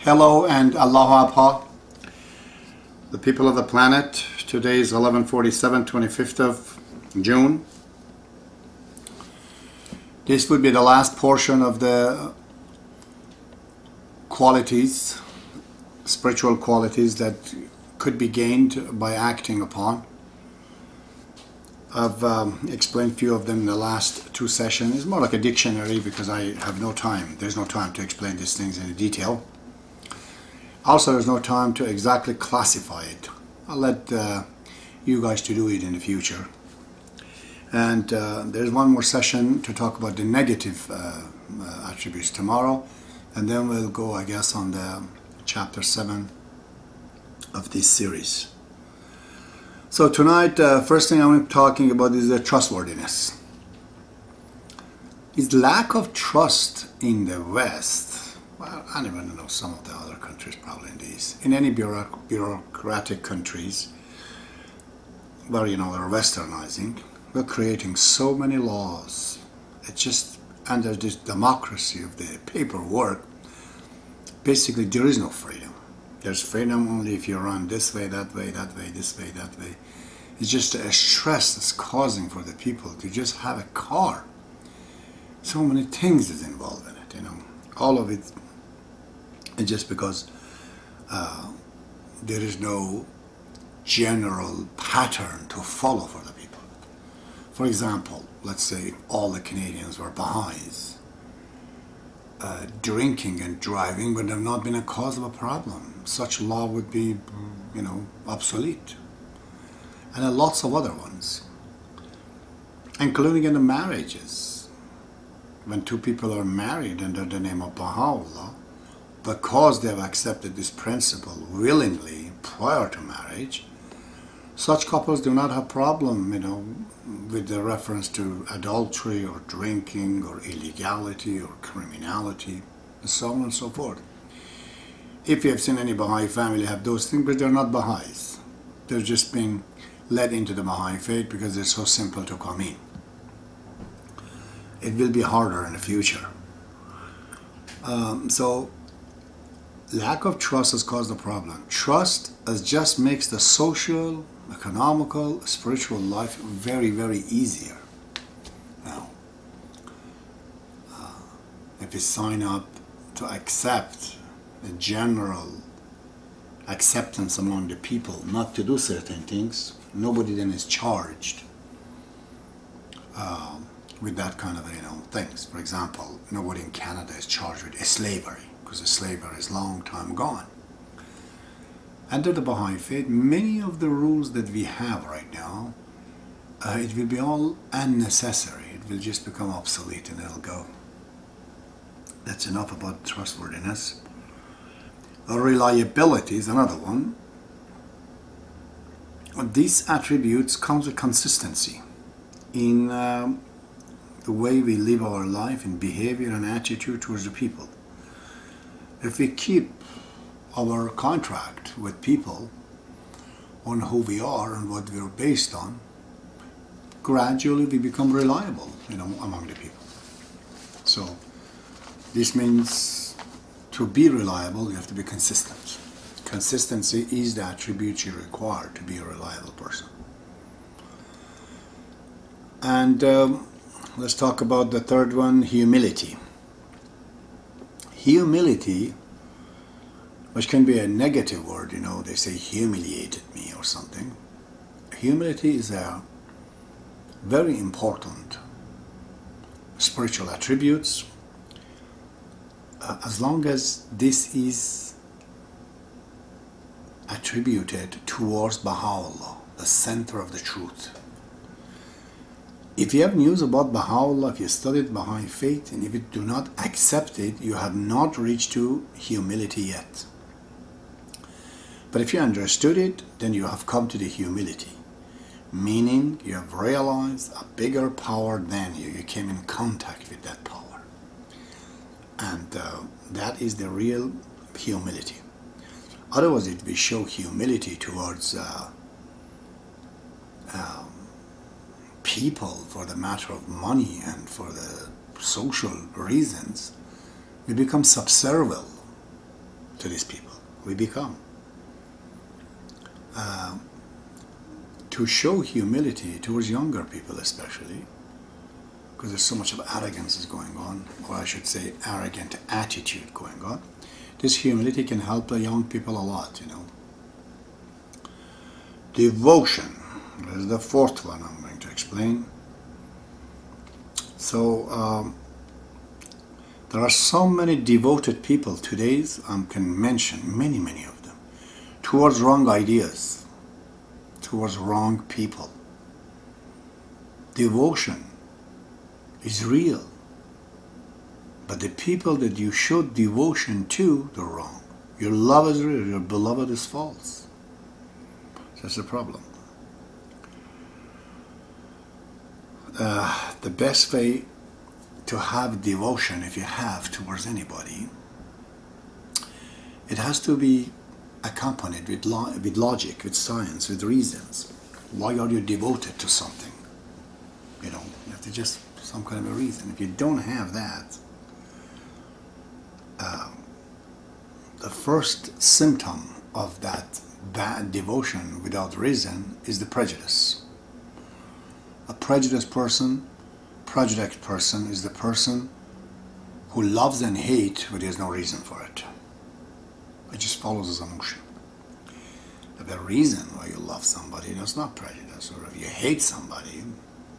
Hello and Aloha Pa, the people of the planet. Today is 11/47, 25th of June. This would be the last portion of the qualities, spiritual qualities that could be gained by acting upon. I've explained a few of them in the last two sessions. It's more like a dictionary because I have no time. There's no time to explain these things in detail. Also, there's no time to exactly classify it. I'll let you guys to do it in the future. And there's one more session to talk about the negative attributes tomorrow. And then we'll go, I guess, on the chapter 7 of this series. So tonight, first thing I'm talking about is the trustworthiness. Is lack of trust in the West. Well, I don't even know some of the other countries probably in these. In any bureaucratic countries where, you know, they're westernizing, we're creating so many laws. It's just under this democracy of the paperwork, basically there is no freedom. There's freedom only if you run this way, that way, that way, this way, that way. It's just a stress that's causing for the people to just have a car. So many things is involved in it, you know. All of it is just because there is no general pattern to follow for the people. For example, let's say all the Canadians were Baha'is. Drinking and driving would have not been a cause of a problem. Such law would be, you know, obsolete. And lots of other ones, including in the marriages. When two people are married under the name of Baha'ullah, because they have accepted this principle willingly prior to marriage, such couples do not have problem, you know, with the reference to adultery or drinking or illegality or criminality and so on and so forth. If you have seen any Baha'i family have those things, but they're not Baha'is. They're just being led into the Baha'i faith because they're so simple to come in. It will be harder in the future. So lack of trust has caused the problem. Trust just makes the social, economical, spiritual life very, very easier. Now, if you sign up to accept a general acceptance among the people not to do certain things, nobody then is charged with that kind of, you know, things. For example, nobody in Canada is charged with slavery because the slavery is long time gone. Under the Baha'i faith, many of the rules that we have right now, it will be all unnecessary. It will just become obsolete and it'll go. That's enough about trustworthiness. Reliability is another one. These attributes comes with consistency in the way we live our life, in behavior and attitude towards the people. If we keep our contract with people on who we are and what we're based on, gradually we become reliable, you know, among the people. So this means to be reliable, you have to be consistent. Consistency is the attribute you require to be a reliable person. And let's talk about the third one, humility. Humility, which can be a negative word, you know, they say humiliated me or something. Humility is a very important spiritual attributes as long as this is attributed towards Baha'ullah, the center of the truth. If you have news about Baha'ullah, if you studied Baha'i faith, and if you do not accept it, you have not reached to humility yet. But if you understood it, then you have come to the humility, meaning you have realized a bigger power than you. You came in contact with that power. And that is the real humility. Otherwise, if we show humility towards people for the matter of money and for the social reasons, we become subservient to these people. We become. To show humility towards younger people especially, because there's so much of arrogance is going on, or I should say arrogant attitude going on. This humility can help the young people a lot, you know. Devotion. This is the fourth one I'm going to explain. So, there are so many devoted people today, I can mention many of them, towards wrong ideas, towards wrong people. Devotion is real, but the people that you show devotion to, they're wrong. Your love is real, your beloved is false. That's the problem. The best way to have devotion, if you have, towards anybody, it has to be accompanied with logic, with science, with reasons. Why are you devoted to something? You know, you have to just some kind of a reason. If you don't have that, the first symptom of that bad devotion without reason is the prejudice. A prejudiced person is the person who loves and hates but there's no reason for it. It just follows his emotion. But the reason why you love somebody, that's not prejudice. Or if you hate somebody,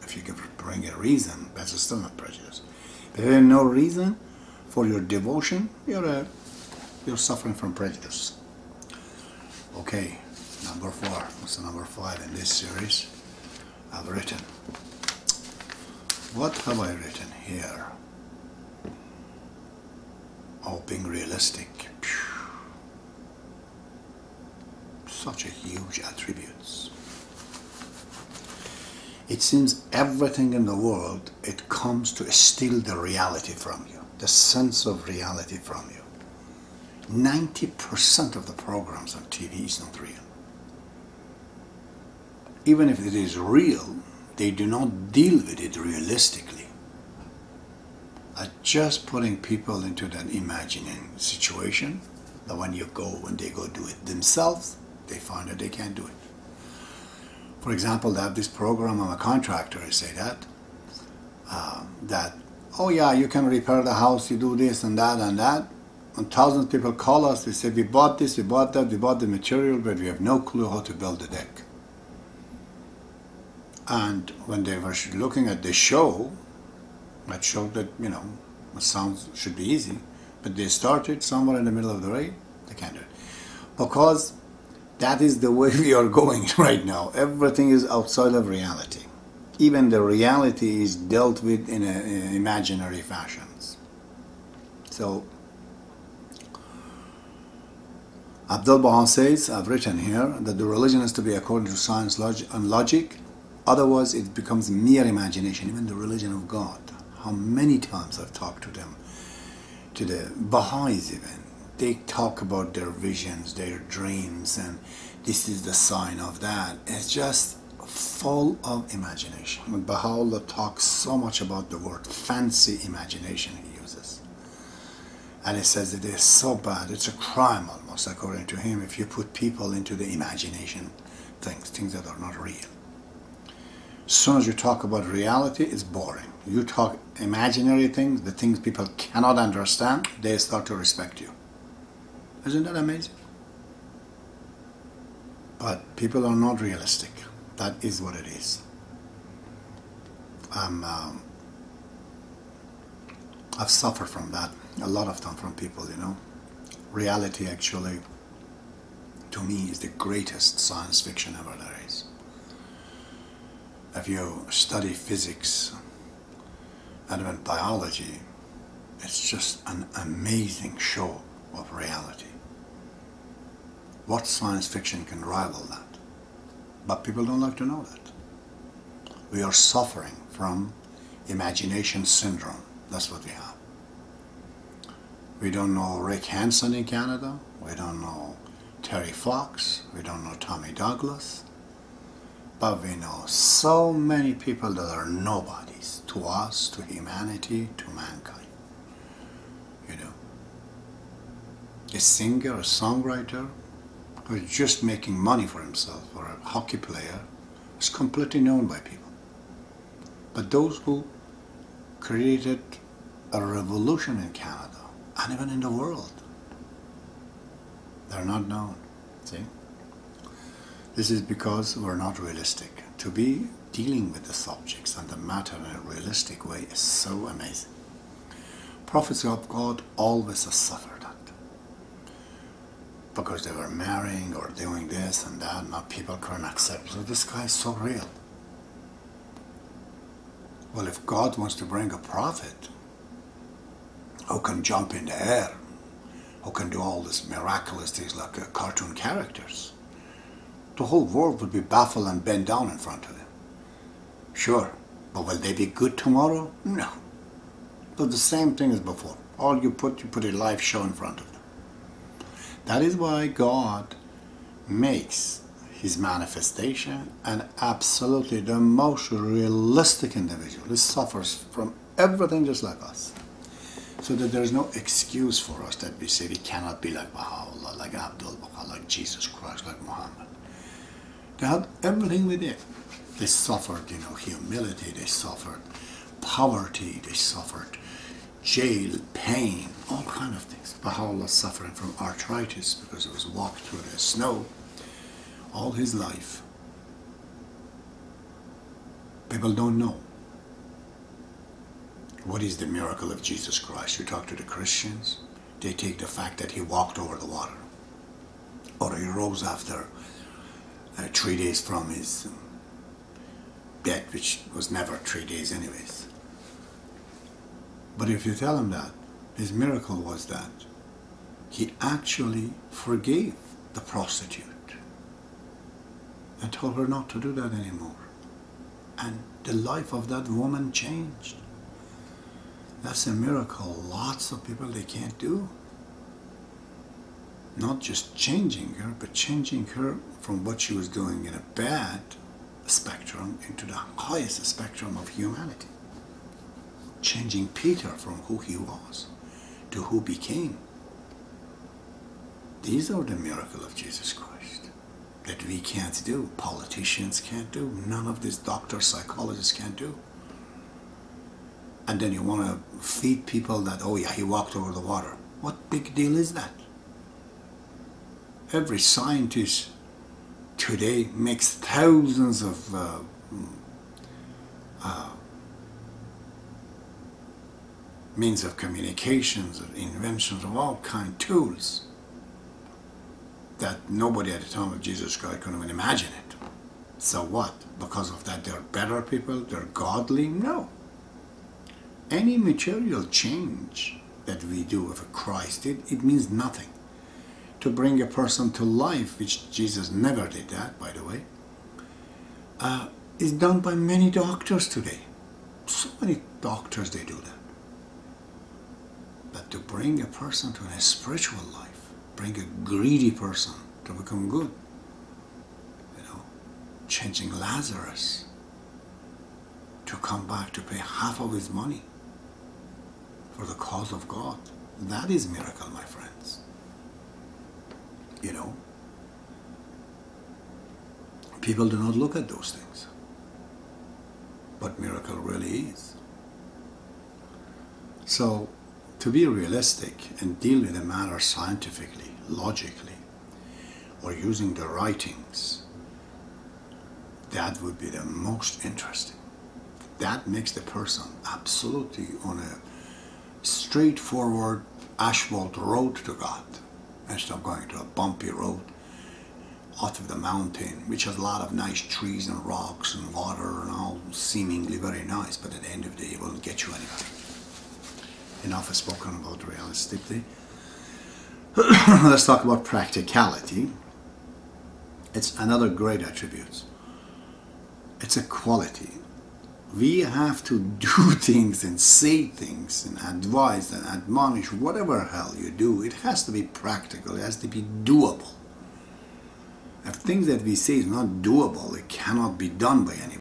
if you can bring a reason, that's still not prejudice. But if there's no reason for your devotion, you're suffering from prejudice. Okay, number 4. What's the number 5 in this series? I've written. What have I written here? Oh, being realistic. Such a huge attributes. It seems everything in the world, it comes to steal the reality from you, the sense of reality from you. 90% of the programs on TV is not real. Even if it is real, they do not deal with it realistically. Just putting people into that imagining situation that when they go do it themselves, they find that they can't do it. For example, they have this program, I'm a contractor, I say that, oh yeah, you can repair the house, you do this and that and that. And thousands of people call us, they say, we bought this, we bought that, we bought the material, but we have no clue how to build the deck. And when they were looking at the show, that showed that, you know, it sounds should be easy, but they started somewhere in the middle of the way, they can't do it. Because that is the way we are going right now. Everything is outside of reality. Even the reality is dealt with in imaginary fashions. So, Abdul Baha says, I've written here, that the religion is to be according to science and logic. Otherwise, it becomes mere imagination, even the religion of God. How many times I've talked to them, to the Baha'is even. They talk about their visions, their dreams, and this is the sign of that. It's just full of imagination. When Baha'ullah talks so much about the word fancy imagination he uses. And he says it is so bad, it's a crime almost, according to him, if you put people into the imagination things that are not real. As soon as you talk about reality, it's boring. You talk imaginary things, the things people cannot understand, they start to respect you. Isn't that amazing? But people are not realistic. That is what it is. I've suffered from that a lot of time from people, you know. Reality actually, to me, is the greatest science fiction ever there is. If you study physics and even biology, it's just an amazing show of reality. What science fiction can rival that? But people don't like to know that. We are suffering from imagination syndrome. That's what we have. We don't know Rick Hansen in Canada. We don't know Terry Fox. We don't know Tommy Douglas. But we know so many people that are nobodies to us, to humanity, to mankind. You know. a singer, a songwriter, who is just making money for himself, or a hockey player, is completely known by people. But those who created a revolution in Canada, and even in the world, they're not known. See? This is because we're not realistic. To be dealing with the subjects and the matter in a realistic way is so amazing. Prophets of God always have suffered that. Because they were marrying or doing this and that, now people couldn't accept. So this guy is so real. Well, if God wants to bring a prophet who can jump in the air, who can do all these miraculous things like cartoon characters, the whole world would be baffled and bend down in front of him. Sure, but will they be good tomorrow? No. But the same thing as before. All you put a live show in front of them. That is why God makes his manifestation an absolutely the most realistic individual. He suffers from everything just like us. So that there's no excuse for us that we say we cannot be like Baha'ullah, like Abdul-Baha, like Jesus Christ, like Muhammad. They had everything we did. They suffered, humility, they suffered poverty, they suffered jail, pain, all kind of things. Baha'u'llah suffering from arthritis because he was walked through the snow all his life. People don't know. What is the miracle of Jesus Christ? You talk to the Christians, they take the fact that he walked over the water, or he rose after 3 days from his death, which was never 3 days anyways. But if you tell him that, his miracle was that he actually forgave the prostitute and told her not to do that anymore. And the life of that woman changed. That's a miracle lots of people, they can't do. Not just changing her, but changing her from what she was doing in a bad spectrum into the highest spectrum of humanity. Changing Peter from who he was to who became. These are the miracle of Jesus Christ that we can't do, politicians can't do, none of these doctors, psychologists can't do. And then you want to feed people that, oh yeah, he walked over the water. What big deal is that? Every scientist today makes thousands of means of communications, of inventions, of all kind tools that nobody at the time of Jesus Christ couldn't even imagine it. So what? Because of that they're better people, they're godly? No. Any material change that we do with Christ did, it means nothing. To bring a person to life, which Jesus never did that, by the way, is done by many doctors today. So many doctors, they do that. But to bring a person to a spiritual life, bring a greedy person to become good, changing Lazarus to come back to pay half of his money for the cause of God. That is miracle, my friends. People do not look at those things. But miracle really is. So, to be realistic and deal with a matter scientifically, logically, or using the writings, that would be the most interesting. That makes the person absolutely on a straightforward asphalt road to God, instead of going to a bumpy road out of the mountain, which has a lot of nice trees and rocks and water and all seemingly very nice, but at the end of the day it won't get you anywhere. Enough is spoken about realistically. Let's talk about practicality. It's another great attribute. It's a quality. We have to do things and say things and advise and admonish, whatever hell you do, it has to be practical, it has to be doable. If things that we say is not doable, it cannot be done by anyone.